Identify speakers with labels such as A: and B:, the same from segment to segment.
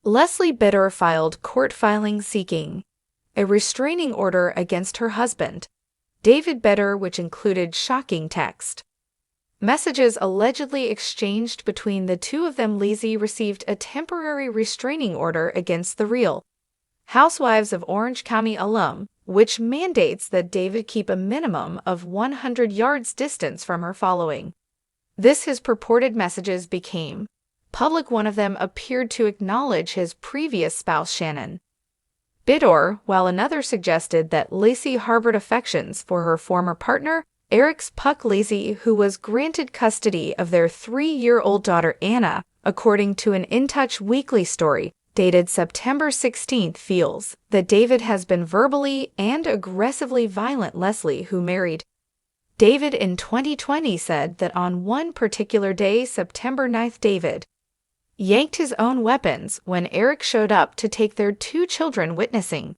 A: Lesley Beador filed court filing seeking a restraining order against her husband, David Beador, which included shocking text messages allegedly exchanged between the two of them. Lesley received a temporary restraining order against the Real Housewives of Orange County alum, which mandates that David keep a minimum of 100 yards distance from her following his purported messages became public. One of them appeared to acknowledge his previous spouse, Shannon Beador, while another suggested that Lesley harbored affections for her former partner, RHOC Puck Lesley, who was granted custody of their 3-year-old daughter Anna, according to an In Touch Weekly story dated September 16, feels that David has been verbally and aggressively violent. Lesley, who married David in 2020, said that on one particular day, September 9, David yanked his own weapons when RHOC showed up to take their 2 children. Witnessing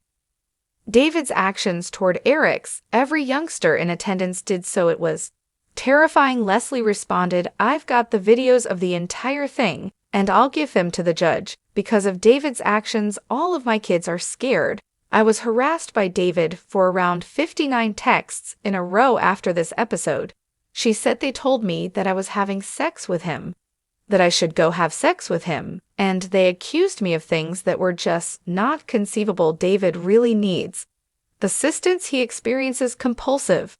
A: David's actions toward RHOC, every youngster in attendance did so. It was terrifying. Lesley responded, "I've got the videos of the entire thing, and I'll give them to the judge. Because of David's actions, all of my kids are scared. I was harassed by David for around 59 texts in a row after this episode." She said, "They told me that I was having sex with him, that I should go have sex with him, and they accused me of things that were just not conceivable. David really needs the assistance. He experiences compulsive,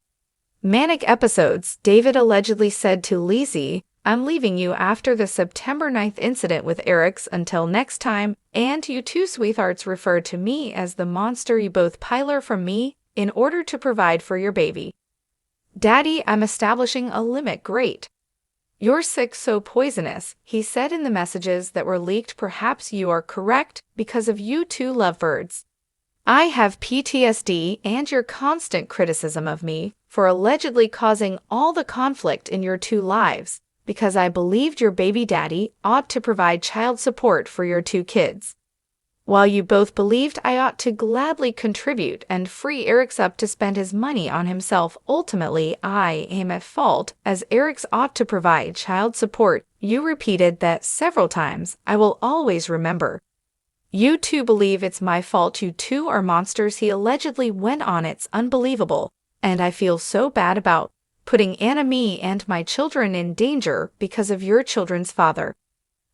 A: manic episodes." David allegedly said to Lesley, "I'm leaving you after the September 9th incident with RHOC. Until next time, and you two sweethearts refer to me as the monster you both pile from me in order to provide for your baby daddy. I'm establishing a limit. Great. You're sick, so poisonous," he said in the messages that were leaked. "Perhaps you are correct because of you two lovebirds. I have PTSD and your constant criticism of me for allegedly causing all the conflict in your 2 lives, because I believed your baby daddy ought to provide child support for your 2 kids. While you both believed I ought to gladly contribute and free RHOC up to spend his money on himself, ultimately I am at fault, as RHOC ought to provide child support. You repeated that several times. I will always remember. You two believe it's my fault. You two are monsters," he allegedly went on. "It's unbelievable, and I feel so bad about putting Anna, me, and my children in danger because of your children's father."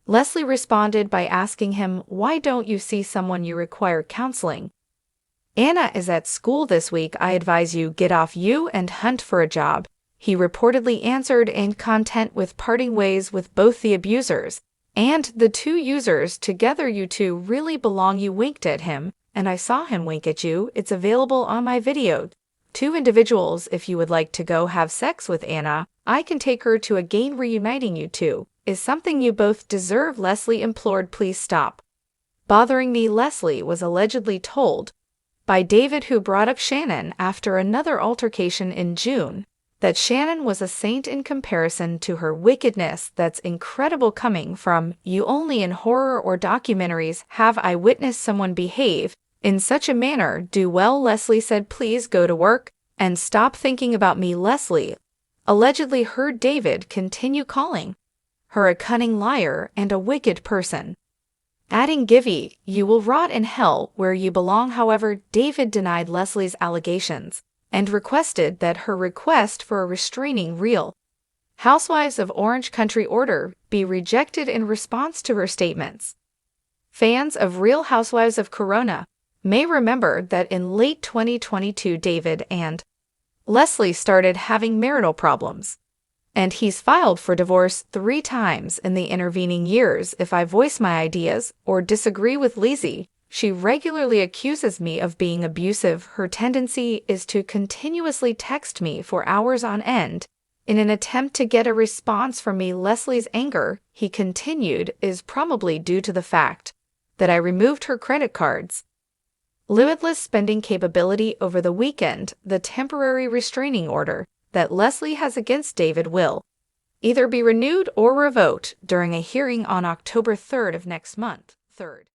A: Lesley responded by asking him, "Why don't you see someone? You require counseling. Anna is at school this week. I advise you get off you and hunt for a job," he reportedly answered, and content with parting ways with both the abusers and the 2 users together. "You two really belong. You winked at him, and I saw him wink at you. It's available on my video. 2 individuals. If you would like to go have sex with Anna, I can take her to a game. Reuniting you two is something you both deserve." Lesley implored, "Please stop bothering me." Lesley was allegedly told by David, who brought up Shannon after another altercation in June, that Shannon was a saint in comparison to her wickedness. "That's incredible coming from you. Only in horror or documentaries have I witnessed someone behave in such a manner. Do well," Lesley said. "Please go to work and stop thinking about me." Lesley allegedly heard David continue calling her a cunning liar and a wicked person, adding, "Givey, you will rot in hell where you belong." However, David denied Lesley's allegations and requested that her request for a restraining Real Housewives of Orange County order be rejected in response to her statements. Fans of Real Housewives of Corona may remember that in late 2022, David and Lesley started having marital problems, and he's filed for divorce 3 times in the intervening years. "If I voice my ideas or disagree with Lesley, she regularly accuses me of being abusive. Her tendency is to continuously text me for hours on end in an attempt to get a response from me." Lesley's anger, he continued, is probably due to the fact that I removed her credit cards limitless spending capability over the weekend. The temporary restraining order that Lesley has against David will either be renewed or revoked during a hearing on October 3rd of next month.